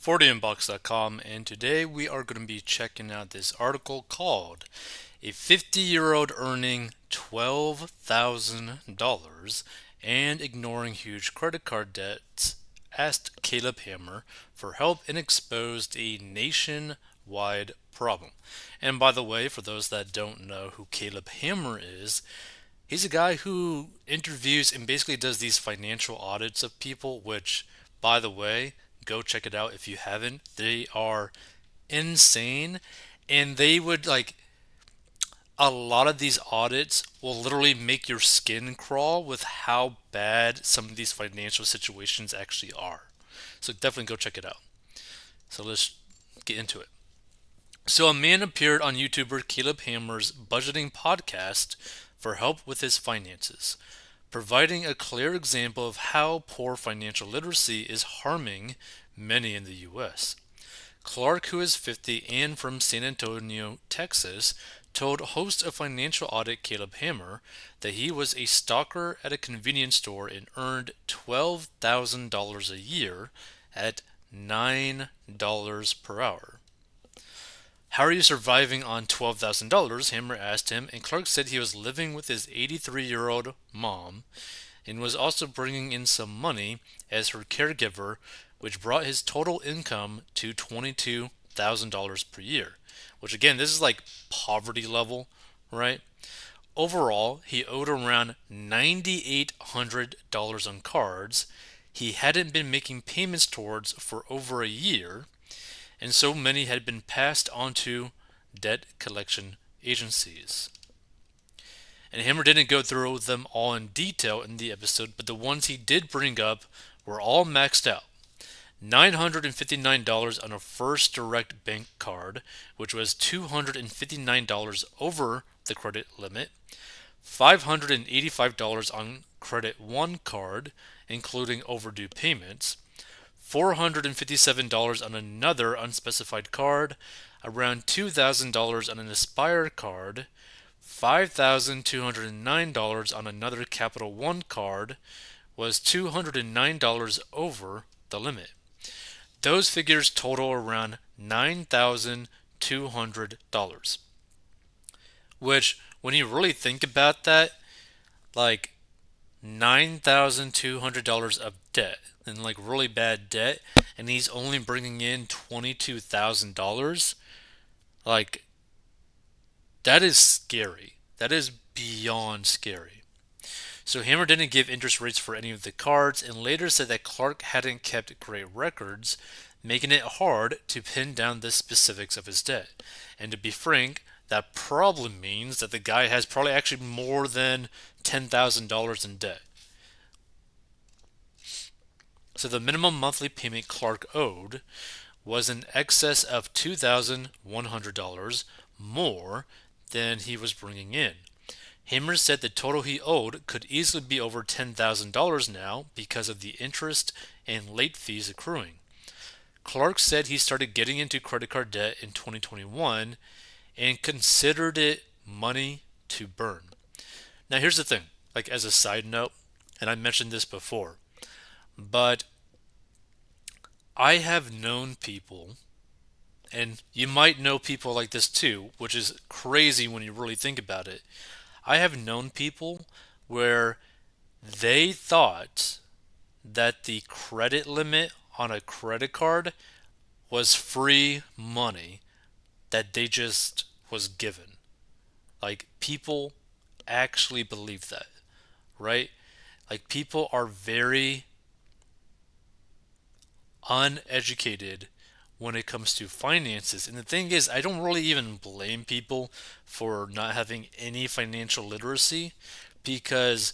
40inbox.com, and today we are going to be checking out this article called A 50-Year-Old Earning $12,000 and Ignoring Huge Credit Card Debts Asked Caleb Hammer for Help and Exposed a Nationwide Problem. And by the way, for those that don't know who Caleb Hammer is, he's a guy who interviews and basically does these financial audits of people, which, by the way, go check it out if you haven't. They are insane. And they would a lot of these audits will literally make your skin crawl with how bad some of these financial situations actually are. So definitely go check it out. So let's get into it. So a man appeared on YouTuber Caleb Hammer's budgeting podcast for help with his finances, providing a clear example of how poor financial literacy is harming many in the US. Clark, who is 50 and from San Antonio, Texas, told host of Financial Audit Caleb Hammer that he was a stalker at a convenience store and earned $12,000 a year at $9 per hour. How are you surviving on $12,000? Hammer asked him, and Clark said he was living with his 83-year-old mom and was also bringing in some money as her caregiver, which brought his total income to $22,000 per year. Which, again, this is like poverty level, right? Overall, he owed around $9,800 on cards he hadn't been making payments towards for over a year, and so many had been passed on to debt collection agencies. And Hammer didn't go through them all in detail in the episode, but the ones he did bring up were all maxed out. $959 on a First Direct bank card, which was $259 over the credit limit. $585 on Credit One card, including overdue payments. $457 on another unspecified card, around $2,000 on an Aspire card, $5,209 on another Capital One card, was $209 over the limit. Those figures total around $9,200. Which, when you really think about that, like $9,200 of debt, and like really bad debt, and he's only bringing in $22,000, like that is scary. That is beyond scary. So Hammer didn't give interest rates for any of the cards and later said that Clark hadn't kept great records, making it hard to pin down the specifics of his debt. And to be frank, that probably means that the guy has probably actually more than $10,000 in debt. So the minimum monthly payment Clark owed was in excess of $2,100 more than he was bringing in. Hammer said the total he owed could easily be over $10,000 now because of the interest and late fees accruing. Clark said he started getting into credit card debt in 2021 and considered it money to burn. Now here's the thing, like as a side note, and I mentioned this before, but I have known people, and you might know people like this too, which is crazy when you really think about it. I have known people where they thought that the credit limit on a credit card was free money that they just was given. Like people actually believe that, right? Like people are very uneducated when it comes to finances. And the thing is, I don't really even blame people for not having any financial literacy because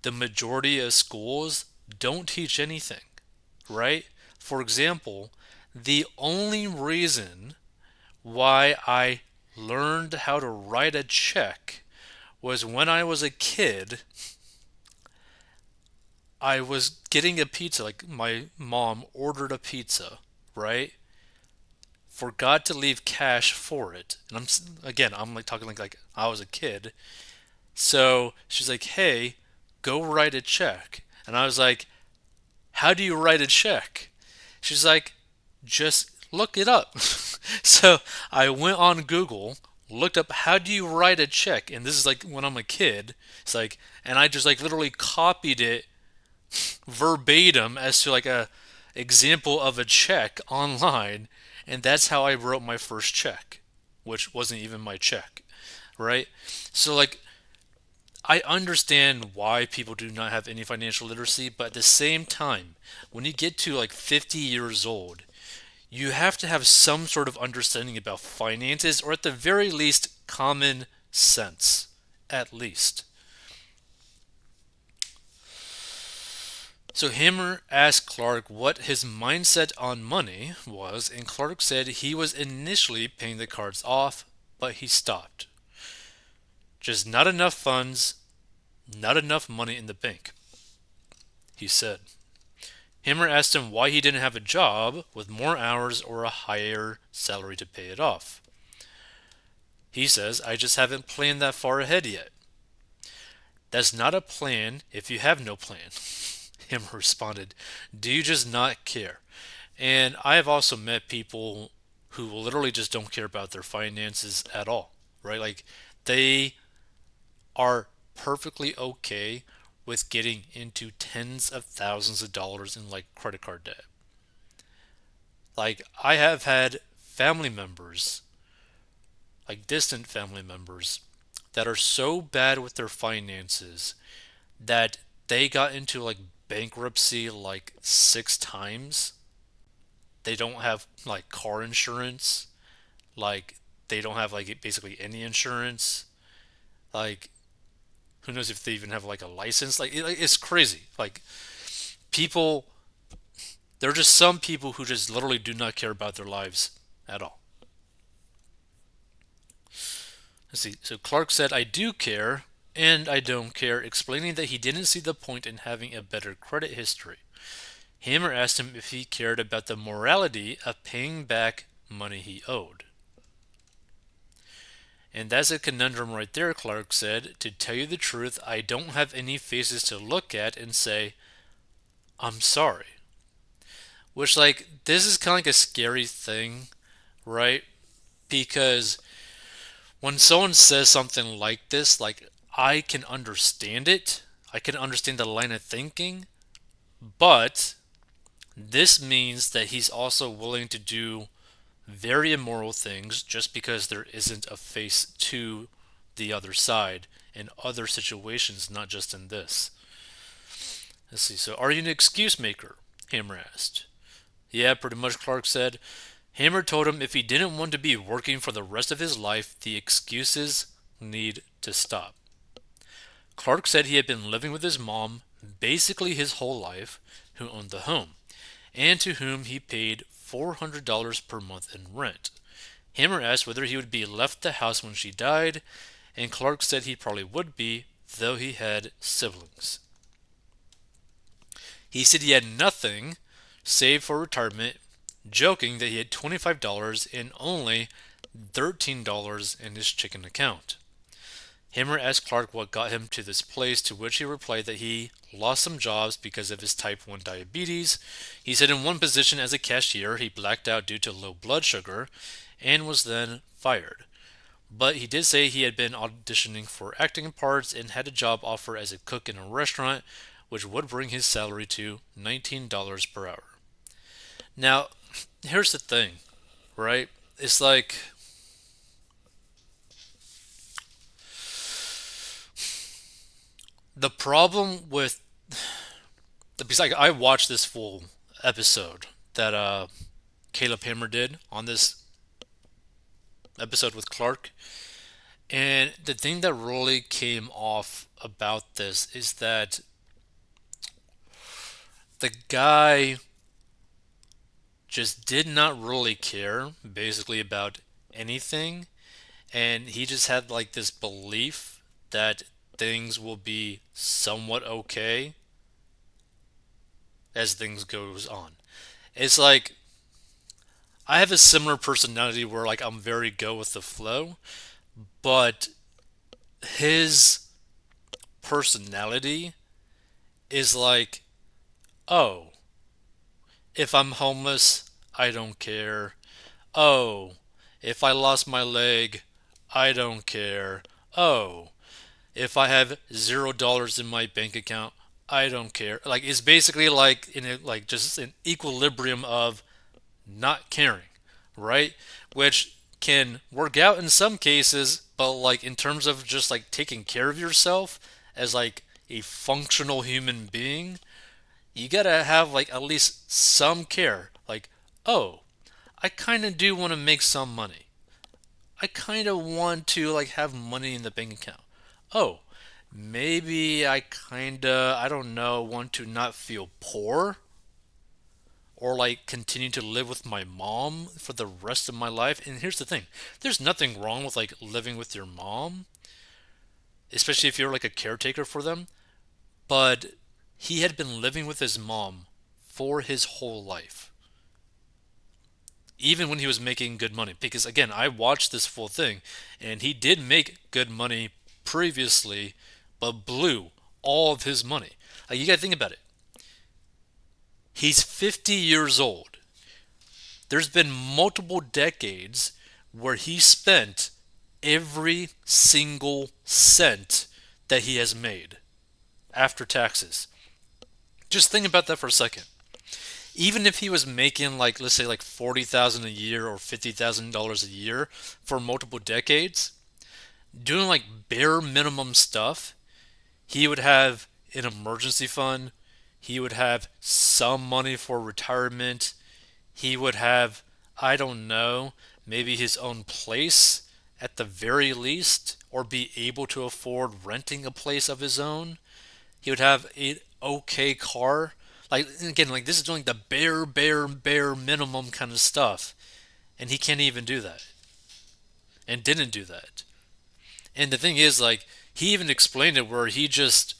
the majority of schools don't teach anything, right? For example, the only reason why I learned how to write a check was when I was a kid. I was getting a pizza, like my mom ordered a pizza, right? Forgot to leave cash for it. And I'm like talking like I was a kid. So she's like, "Hey, go write a check." And I was like, "How do you write a check?" She's like, Just look it up. So I went on Google, looked up how do you write a check, and this is like when I'm a kid. It's like, and I just like literally copied it verbatim as to like a example of a check online, and that's how I wrote my first check, which wasn't even my check, right? So like I understand why people do not have any financial literacy, but at the same time, when you get to like 50 years old, you have to have some sort of understanding about finances, or at the very least, common sense. At least. So Hammer asked Clark what his mindset on money was, and Clark said he was initially paying the cards off, but he stopped. Just not enough funds, not enough money in the bank, he said. Hammer asked him why he didn't have a job with more hours or a higher salary to pay it off. He says, I just haven't planned that far ahead yet. That's not a plan if you have no plan. Hammer responded, do you just not care? And I have also met people who literally just don't care about their finances at all, right? Like they are perfectly okay with getting into tens of thousands of dollars in like credit card debt. Like I have had family members, like distant family members, that are so bad with their finances that they got into like bankruptcy like 6 times. They don't have like car insurance, like they don't have like basically any insurance. Like who knows if they even have like a license? It's crazy. Like people, there are just some people who just literally do not care about their lives at all. Let's see. So Clark said, I do care and I don't care, explaining that he didn't see the point in having a better credit history. Hammer asked him if he cared about the morality of paying back money he owed. And that's a conundrum right there, Clark said. To tell you the truth, I don't have any faces to look at and say, I'm sorry. Which, like, this is kind of like a scary thing, right? Because when someone says something like this, like, I can understand it, I can understand the line of thinking, but this means that he's also willing to do very immoral things just because there isn't a face to the other side in other situations, not just in this. Let's see. So, are you an excuse maker? Hammer asked. Yeah, pretty much, Clark said. Hammer told him if he didn't want to be working for the rest of his life, the excuses need to stop. Clark said he had been living with his mom basically his whole life, who owned the home, and to whom he paid $400 per month in rent. Hammer asked whether he would be left the house when she died, and Clark said he probably would be, though he had siblings. He said he had nothing saved for retirement, joking that he had $25 and only $13 in his chicken account. Hammer asked Clark what got him to this place, to which he replied that he lost some jobs because of his type 1 diabetes. He said in one position as a cashier he blacked out due to low blood sugar and was then fired. But he did say he had been auditioning for acting parts and had a job offer as a cook in a restaurant, which would bring his salary to $19 per hour. Now, here's the thing, right? It's like the problem with because I watched this full episode that Caleb Hammer did on this episode with Clark, and the thing that really came off about this is that the guy just did not really care basically about anything, and he just had like this belief that things will be somewhat okay as things goes on. It's like I have a similar personality where like I'm very go with the flow, but his personality is like, oh, if I'm homeless, I don't care. Oh, if I lost my leg, I don't care. Oh, if I have $0 in my bank account, I don't care. Like it's basically like in a, like just an equilibrium of not caring, right? Which can work out in some cases, but like in terms of just like taking care of yourself as like a functional human being, you gotta have like at least some care. Like, oh, I kind of do want to make some money. I kind of want to like have money in the bank account. Oh, maybe I kind of, I don't know, want to not feel poor or like continue to live with my mom for the rest of my life. And here's the thing, there's nothing wrong with like living with your mom, especially if you're like a caretaker for them. But he had been living with his mom for his whole life, even when he was making good money. Because again, I watched this full thing and he did make good money previously, but blew all of his money. Like, you gotta think about it. He's 50 years old. There's been multiple decades where he spent every single cent that he has made after taxes. Just think about that for a second. Even if he was making like let's say like 40,000 a year or $50,000 a year for multiple decades, doing like bare minimum stuff, he would have an emergency fund, he would have some money for retirement, he would have, I don't know, maybe his own place at the very least, or be able to afford renting a place of his own. He would have a okay car. Like again, like this is doing the bare minimum kind of stuff, and he can't even do that, and didn't do that. And the thing is, like he even explained it where he just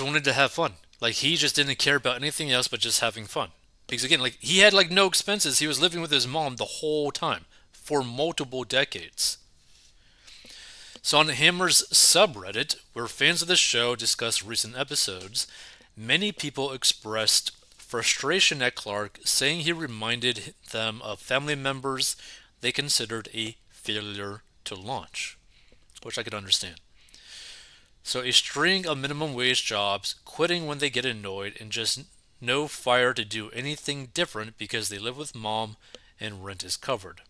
wanted to have fun. Like he just didn't care about anything else but just having fun. Because again, like he had like no expenses. He was living with his mom the whole time for multiple decades. So on Hammer's subreddit, where fans of the show discuss recent episodes, many people expressed frustration at Clark, saying he reminded them of family members they considered a failure to launch, which I could understand. So a string of minimum wage jobs, quitting when they get annoyed, and just no fire to do anything different because they live with mom and rent is covered.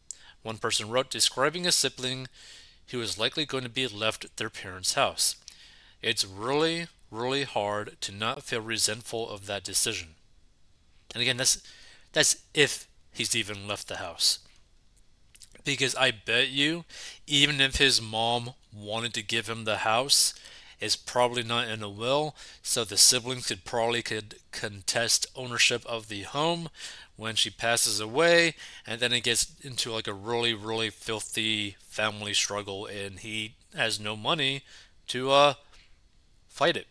One person wrote, describing a sibling who is likely going to be left at their parents' house. It's really hard to not feel resentful of that decision. And again, that's if he's even left the house. Because I bet you, even if his mom wanted to give him the house, it's probably not in a will, so the siblings could contest ownership of the home when she passes away, and then it gets into like a really filthy family struggle, and he has no money to fight it.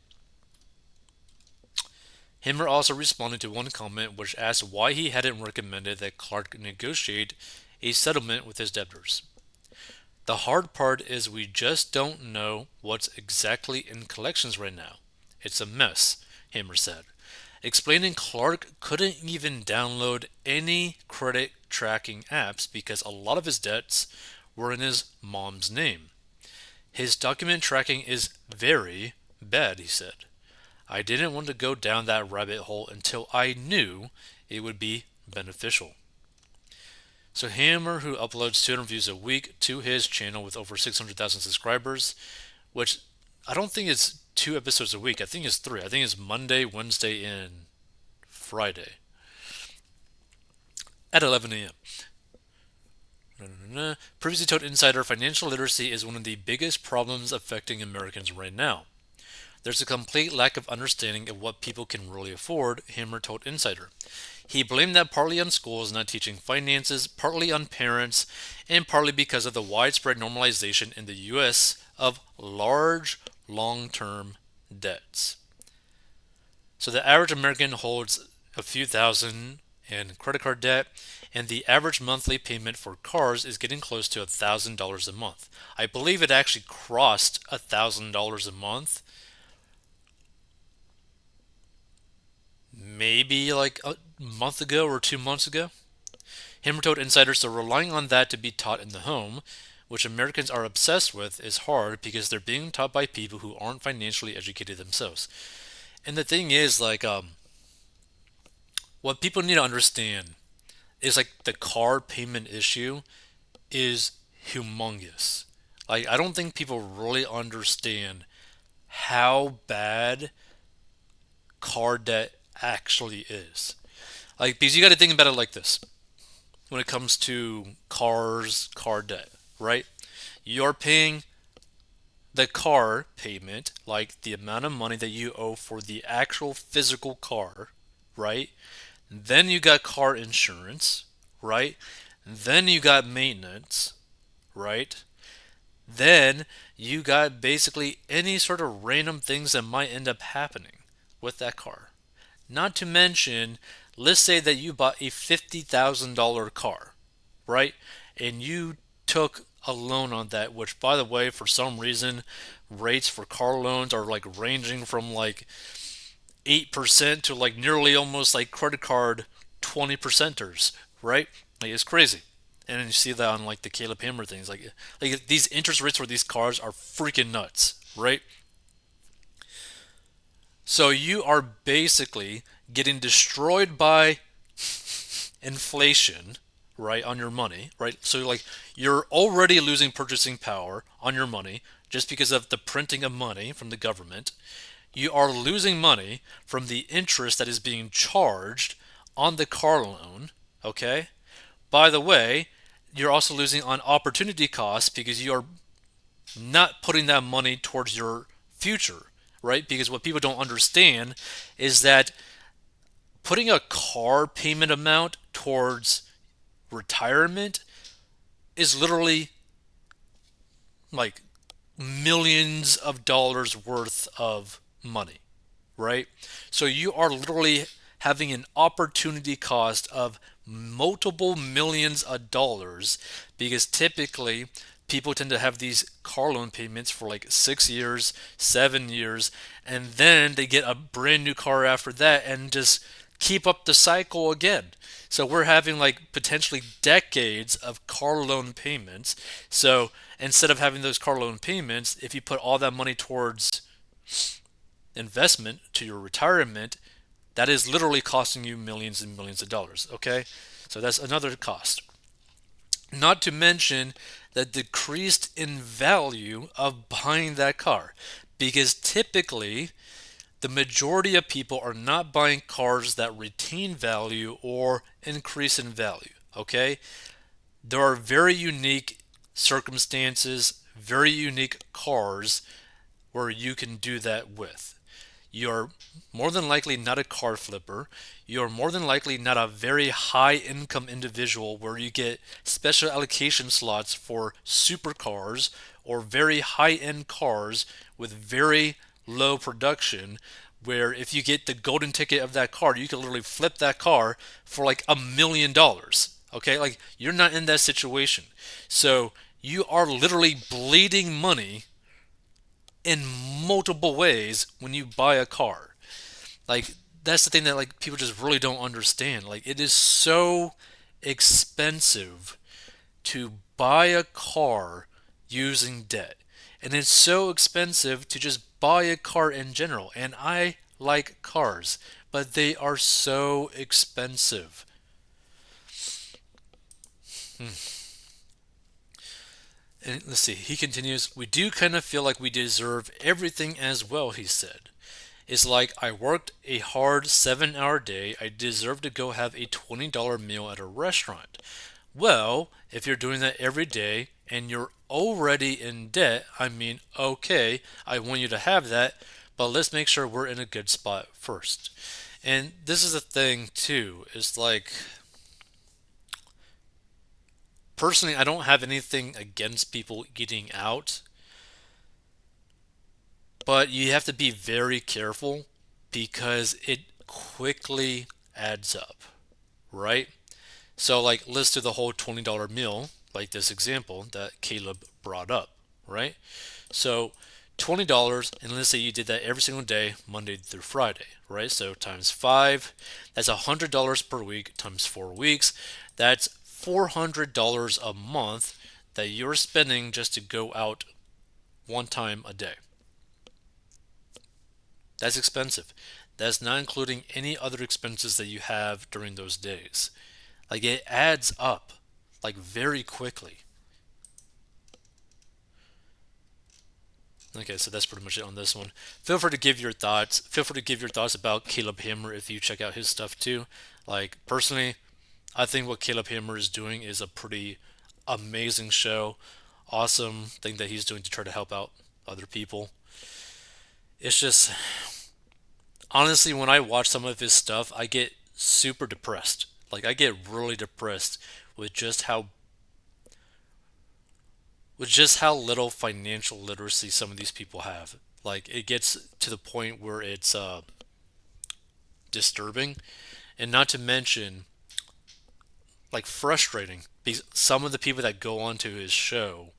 Himmer also responded to one comment which asked why he hadn't recommended that Clark negotiate a settlement with his debtors. The hard part is we just don't know what's exactly in collections right now. It's a mess, Hammer said, explaining Clark couldn't even download any credit tracking apps because a lot of his debts were in his mom's name. His document tracking is very bad, he said. I didn't want to go down that rabbit hole until I knew it would be beneficial. So Hammer, who uploads 200 views a week to his channel with over 600,000 subscribers, which I don't think it's 2 episodes a week. I think it's 3. I think it's Monday, Wednesday, and Friday at 11 a.m. Previously told Insider, financial literacy is one of the biggest problems affecting Americans right now. There's a complete lack of understanding of what people can really afford, Hammer told Insider. He blamed that partly on schools not teaching finances, partly on parents, and partly because of the widespread normalization in the U.S. of large, long-term debts. So the average American holds a few thousand in credit card debt, and the average monthly payment for cars is getting close to $1,000 a month. I believe it actually crossed $1,000 a month maybe like a month ago or 2 months ago. Hammer told insiders so relying on that to be taught in the home, which Americans are obsessed with, is hard because they're being taught by people who aren't financially educated themselves. And the thing is, like, what people need to understand is like the car payment issue is humongous. Like, I don't think people really understand how bad car debt actually is. Like, because you got to think about it like this when it comes to car debt, right? You're paying the car payment, like the amount of money that you owe for the actual physical car, right? Then you got car insurance, right? Then you got maintenance, right? Then you got basically any sort of random things that might end up happening with that car. Not to mention, let's say that you bought a $50,000 car, right? And you took a loan on that, which, by the way, for some reason, rates for car loans are like ranging from like 8% to like nearly almost like credit card 20 percenters, right? Like it's crazy. And then you see that on like the Caleb Hammer things. Like these interest rates for these cars are freaking nuts, right? So you are basically getting destroyed by inflation, right, on your money, right? So like you're already losing purchasing power on your money just because of the printing of money from the government. You are losing money from the interest that is being charged on the car loan, okay? By the way, you're also losing on opportunity costs because you are not putting that money towards your future, right? Because what people don't understand is that putting a car payment amount towards retirement is literally like millions of dollars worth of money, right? So you are literally having an opportunity cost of multiple millions of dollars because typically people tend to have these car loan payments for like 6 years, 7 years, and then they get a brand new car after that and just keep up the cycle again. So we're having like potentially decades of car loan payments. So instead of having those car loan payments, if you put all that money towards investment to your retirement, that is literally costing you millions and millions of dollars. Okay, so that's another cost. Not to mention the decreased in value of buying that car, because typically the majority of people are not buying cars that retain value or increase in value. Okay, there are very unique circumstances, very unique cars where you can do that with. You're more than likely not a car flipper. You're more than likely not a very high income individual where you get special allocation slots for supercars or very high end cars with very low production. Where if you get the golden ticket of that car, you can literally flip that car for like $1 million. Okay, like you're not in that situation. So you are literally bleeding money in multiple ways when you buy a car. Like that's the thing that like people just really don't understand. Like it is so expensive to buy a car using debt. And it's so expensive to just buy a car in general. And I like cars, but they are so expensive. And let's see, he continues, we do kind of feel like we deserve everything as well, he said. It's like I worked a hard 7 hour day. I deserve to go have a $20 meal at a restaurant. Well, if you're doing that every day and you're already in debt, I mean, okay, I want you to have that, but let's make sure we're in a good spot first. And this is the thing, too, is like, personally, I don't have anything against people eating out, but you have to be very careful because it quickly adds up, right? So, like, let's do the whole $20 meal, like this example that Caleb brought up, right? So, $20, and let's say you did that every single day, Monday through Friday, right? So times five, that's $100 per week times 4 weeks. That's $400 a month that you're spending just to go out one time a day. That's expensive. That's not including any other expenses that you have during those days. Like it adds up, like very quickly. Okay, so that's pretty much it on this one. Feel free to give your thoughts. Feel free to give your thoughts about Caleb Hammer if you check out his stuff too. Like personally, I think what Caleb Hammer is doing is a pretty amazing show. Awesome thing that he's doing to try to help out other people. It's just honestly when I watch some of his stuff, I get super depressed. Like I get really depressed with just how little financial literacy some of these people have. Like it gets to the point where it's disturbing, and not to mention like frustrating because some of the people that go onto his show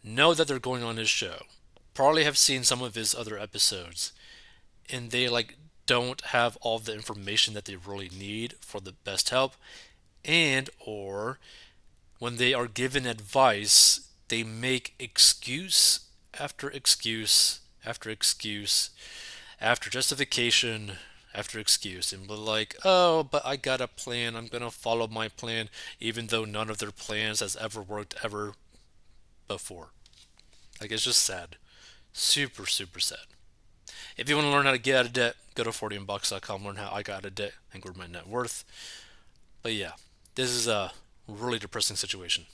know that they're going on his show, probably have seen some of his other episodes, and they like don't have all the information that they really need for the best help, and or when they are given advice, they make excuse after excuse after excuse after justification after excuse and be like, oh, but I got a plan. I'm going to follow my plan, even though none of their plans has ever worked ever before. Like, it's just sad. Super, super sad. If you want to learn how to get out of debt, go to 40inbox.com, learn how I got out of debt and grew my net worth. But yeah, this is a really depressing situation.